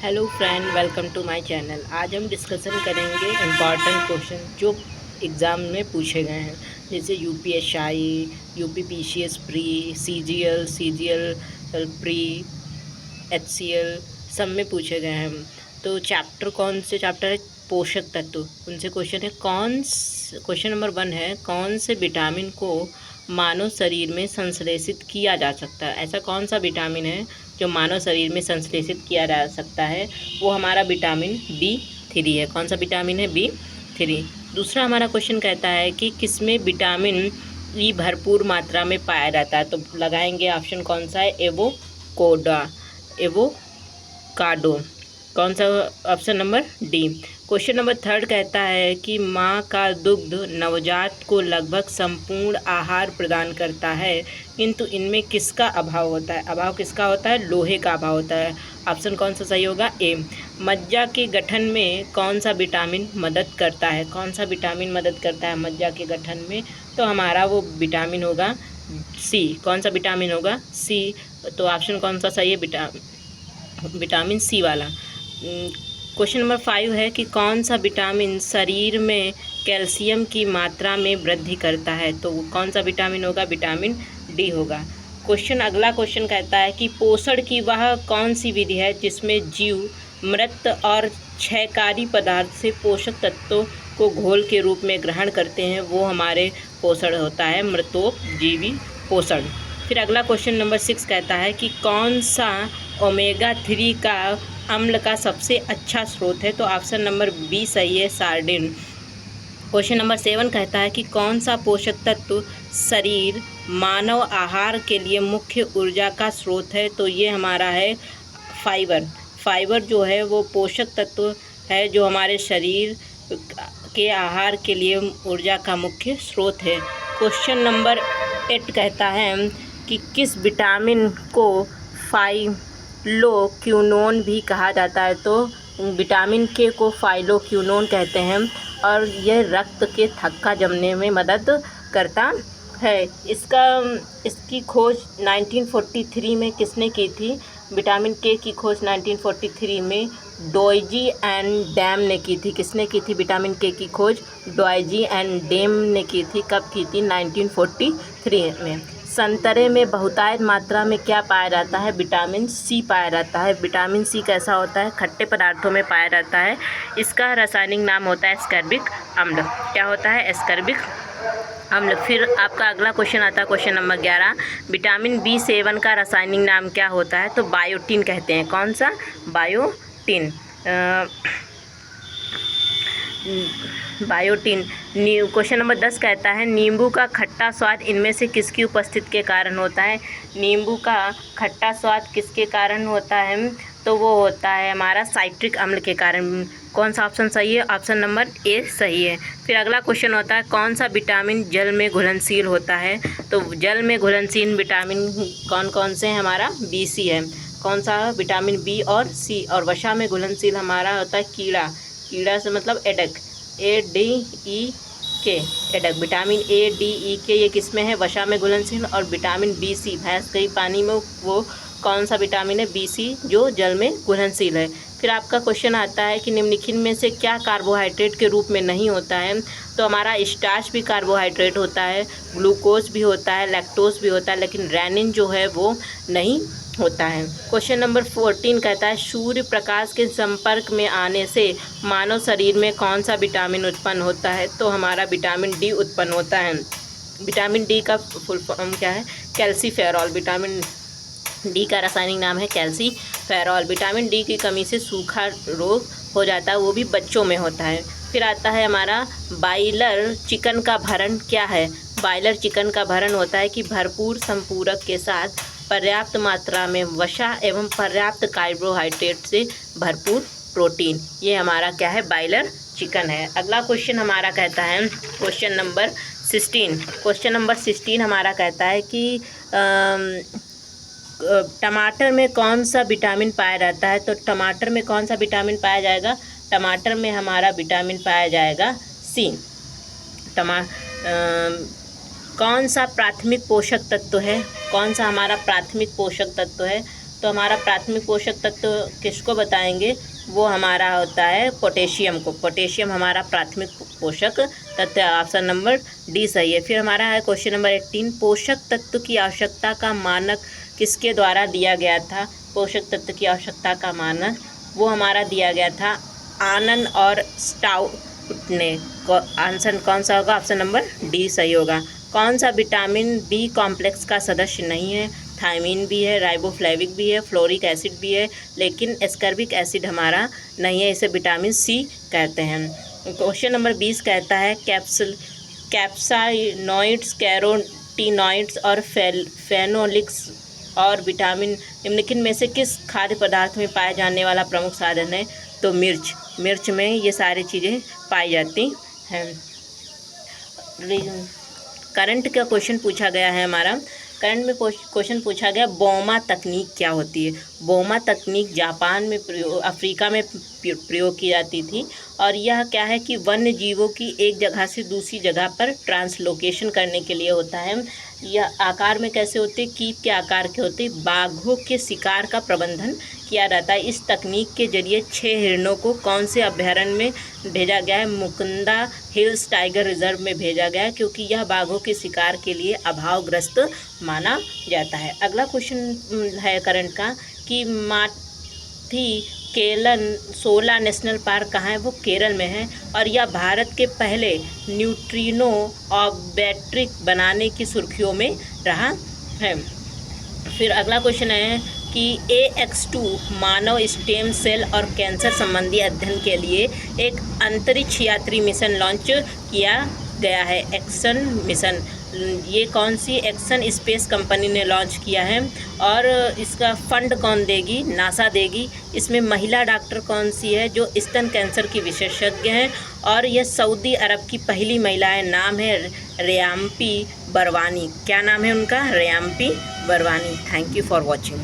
Hello friend, welcome to my channel. आज हम discussion करेंगे इम्पॉर्टेंट क्वेश्चन जो एग्ज़ाम में पूछे गए हैं, जैसे UPSI, UPPCS pre, CGL pre, HCL सब में पूछे गए हैं। तो चैप्टर कौन से चैप्टर है? पोषक तत्व। उनसे क्वेश्चन है क्वेश्चन नंबर 1 है, कौन से विटामिन को मानव शरीर में संश्लेषित किया जा सकता है? ऐसा कौन सा विटामिन है जो मानव शरीर में संश्लेषित किया जा सकता है? वो हमारा विटामिन B3 है। कौन सा विटामिन है? B3। दूसरा हमारा क्वेश्चन कहता है कि किसमें विटामिन ई भरपूर मात्रा में पाया जाता है? तो लगाएंगे ऑप्शन कौन सा है? एवोकाडो। कौन सा? Option number D. Question number 3 कहता है कि माँ का दुग्ध नवजात को लगभग संपूर्ण आहार प्रदान करता है, किंतु इनमें किसका अभाव होता है? अभाव किसका होता है? लोहे का अभाव होता है। ऑप्शन कौन सा सही होगा? ए। मज्जा के गठन में कौन सा विटामिन मदद करता है? कौन सा विटामिन मदद करता है मज्जा के गठन में? तो हमारा वो विटामिन होगा सी। कौन सा विटामिन होगा? सी। तो ऑप्शन कौन सा सही है? विटामिन सी वाला। क्वेश्चन नंबर 5 है कि कौन सा विटामिन शरीर में कैल्शियम की मात्रा में वृद्धि करता है? तो कौन सा विटामिन होगा? विटामिन डी होगा। अगला क्वेश्चन कहता है कि पोषण की वह कौन सी विधि है जिसमें जीव मृत और क्षयकारी पदार्थ से पोषक तत्वों को घोल के रूप में ग्रहण करते हैं? वो हमारे पोषण होता है मृतोपजीवी पोषण। फिर अगला क्वेश्चन नंबर 6 कहता है कि कौन सा ओमेगा 3 का अम्ल का सबसे अच्छा स्रोत है? तो ऑप्शन नंबर बी सही है, सार्डिन। क्वेश्चन नंबर 7 कहता है कि कौन सा पोषक तत्व शरीर मानव आहार के लिए मुख्य ऊर्जा का स्रोत है? तो ये हमारा है फाइबर। फाइबर जो है वो पोषक तत्व है जो हमारे शरीर के आहार के लिए ऊर्जा का मुख्य स्रोत है। क्वेश्चन नंबर 8 कहता है कि किस विटामिन को फाइलोक्विनोन भी कहा जाता है? तो विटामिन के को फाइलोक्विनोन कहते हैं और यह रक्त के थक्का जमने में मदद करता है। इसकी खोज 1943 में किसने की थी? विटामिन के की खोज 1943 में डॉयजी एंड डैम ने की थी। किसने की थी विटामिन के की खोज? डॉयजी एंड डैम ने की थी। कब की थी? 1943 में। संतरे में बहुतायत मात्रा में क्या पाया जाता है? विटामिन सी पाया जाता है। विटामिन सी कैसा होता है? खट्टे पदार्थों में पाया जाता है। इसका रासायनिक नाम होता है एस्कर्बिक अम्ल। क्या होता है? एस्कर्बिक अम्ल। फिर आपका अगला क्वेश्चन आता है क्वेश्चन नंबर 11, विटामिन B7 का रासायनिक नाम क्या होता है? तो बायोटिन कहते हैं। कौन सा? बायोटिन। बायोटिन। क्वेश्चन नंबर 10 कहता है नींबू का खट्टा स्वाद इनमें से किसकी उपस्थिति के कारण होता है? नींबू का खट्टा स्वाद किसके कारण होता है? तो वो होता है हमारा साइट्रिक अम्ल के कारण। कौन सा ऑप्शन सही है? ऑप्शन नंबर ए सही है। फिर अगला क्वेश्चन होता है कौन सा विटामिन जल में घुलनशील होता है? तो जल में घुलनशील विटामिन कौन कौन से हैं? हमारा BC है। कौन सा? विटामिन बी और सी। और वसा में घुलनशील हमारा होता है कीड़ा। कीड़ा से मतलब एडक, ADEK, एडक। विटामिन ADEK ये किस में है? वसा में घुलनशील। और विटामिन BC भैंस के पानी में वो कौन सा विटामिन है? BC जो जल में घुलनशील है। फिर आपका क्वेश्चन आता है कि निम्नलिखित में से क्या कार्बोहाइड्रेट के रूप में नहीं होता है? तो हमारा स्टार्च भी कार्बोहाइड्रेट होता है, ग्लूकोज भी होता है, लैक्टोज भी होता है, लेकिन रेनिन जो है वो नहीं होता है। क्वेश्चन नंबर 14 कहता है सूर्य प्रकाश के संपर्क में आने से मानव शरीर में कौन सा विटामिन उत्पन्न होता है? तो हमारा विटामिन डी उत्पन्न होता है। विटामिन डी का फुल फॉर्म क्या है? कैल्सीफेरॉल। विटामिन डी का रासायनिक नाम है कैल्सीफेरॉल। विटामिन डी की कमी से सूखा रोग हो जाता है, वो भी बच्चों में होता है। फिर आता है हमारा बॉयलर चिकन का भरण क्या है? बॉयलर चिकन का भरण होता है कि भरपूर संपूरक के साथ पर्याप्त मात्रा में वसा एवं पर्याप्त कार्बोहाइड्रेट से भरपूर प्रोटीन। ये हमारा क्या है? बॉयलर चिकन है। अगला क्वेश्चन हमारा कहता है क्वेश्चन नंबर 16। क्वेश्चन नंबर 16 हमारा कहता है कि टमाटर में कौन सा विटामिन पाया जाता है? तो टमाटर में कौन सा विटामिन पाया जाएगा? टमाटर में हमारा विटामिन पाया जाएगा सी। कौन सा प्राथमिक पोषक तत्व है? कौन सा हमारा प्राथमिक पोषक तत्व है? तो हमारा प्राथमिक पोषक तत्व किसको बताएंगे, वो हमारा होता है पोटेशियम को। पोटेशियम हमारा प्राथमिक पोषक तत्व, ऑप्शन नंबर डी सही है। फिर हमारा है क्वेश्चन नंबर 18, पोषक तत्व की आवश्यकता का मानक किसके द्वारा दिया गया था। पोषक तत्व की आवश्यकता का मानक वो हमारा दिया गया था आनंद और स्टाउट ने। आंसर कौन सा होगा, ऑप्शन नंबर डी सही होगा। कौन सा विटामिन बी कॉम्प्लेक्स का सदस्य नहीं है। थायमीन भी है, राइबोफ्लेविक भी है, फ्लोरिक एसिड भी है, लेकिन एस्कर्बिक एसिड हमारा नहीं है, इसे विटामिन सी कहते हैं। क्वेश्चन नंबर 20 कहता है कैप्साइनॉइड्स, कैरोटीनॉइड्स और फेनोलिक्स और विटामिन निम्नलिखित में से किस खाद्य पदार्थ में पाया जाने वाला प्रमुख साधन है। तो मिर्च में ये सारी चीज़ें पाई जाती हैं। करंट का क्वेश्चन पूछा गया है हमारा। करंट में क्वेश्चन पूछा गया बोमा तकनीक क्या होती है। बोमा तकनीक जापान में अफ्रीका में प्रयोग की जाती थी और यह क्या है कि वन्य जीवों की एक जगह से दूसरी जगह पर ट्रांसलोकेशन करने के लिए होता है। यह आकार में कैसे होते, कीप के आकार के होते। बाघों के शिकार का प्रबंधन किया जाता है। इस तकनीक के जरिए 6 हिरणों को कौन से अभयारण्य में भेजा गया है। मुकुंदा हिल्स टाइगर रिजर्व में भेजा गया है, क्योंकि यह बाघों के शिकार के लिए अभावग्रस्त माना जाता है। अगला क्वेश्चन है करंट का कि माथी केलन 16 नेशनल पार्क कहाँ है। वो केरल में है और यह भारत के पहले न्यूट्रिनो ऑर्बिट्रिक बनाने की सुर्खियों में रहा है। फिर अगला क्वेश्चन है कि AX2 मानव स्टेम सेल और कैंसर संबंधी अध्ययन के लिए एक अंतरिक्ष यात्री मिशन लॉन्च किया गया है। एक्सन मिशन, ये कौन सी एक्सन स्पेस कंपनी ने लॉन्च किया है और इसका फंड कौन देगी, नासा देगी। इसमें महिला डॉक्टर कौन सी है जो स्तन कैंसर की विशेषज्ञ हैं और यह सऊदी अरब की पहली महिला है। नाम है रेयाम्पी बरवानी। क्या नाम है उनका, रेयाम्पी Barwani. Thank you for watching.